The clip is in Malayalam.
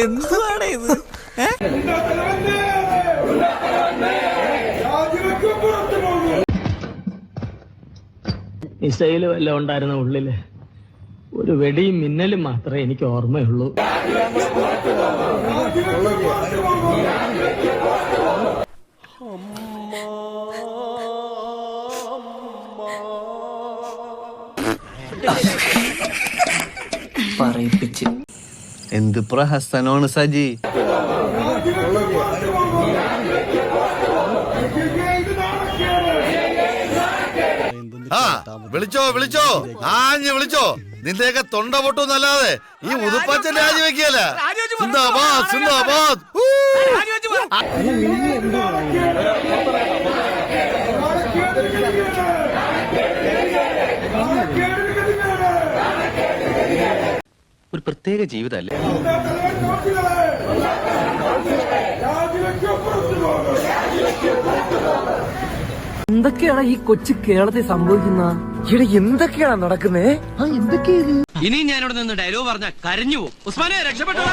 എന്തുവാണ് ഇത്? മിസൈല് വല്ലതും ഉണ്ടായിരുന്ന ഉള്ളില് ഒരു വെടിയും മിന്നലും മാത്രമേ എനിക്ക് ഓർമ്മയുള്ളൂ. പറയിപ്പിച്ച് എന്ത് പ്രഹസനമാണ് സജി. വിളിച്ചോ വിളിച്ചോ ആഞ്ഞ് വിളിച്ചോ. നിന്റെയൊക്കെ തൊണ്ട പൊട്ടുന്നല്ലാതെ ഈ ഉതുപ്പച്ചൻ രാജിവെക്കല. സിന്ദാബാദ് സിന്ദാബാദ്. ഒരു പ്രത്യേക ജീവിതമല്ലേ. എന്തൊക്കെയാണ് ഈ കൊച്ചു കേരളത്തിൽ സംഭവിക്കുന്ന? ഇവിടെ എന്തൊക്കെയാണ് നടക്കുന്നേ? ഇനിയും ഞാനിവിടെ നിന്ന് ഡയലോഗ് പറഞ്ഞ കരഞ്ഞു പോകും. ഉസ്മാനെ രക്ഷപ്പെട്ടോ.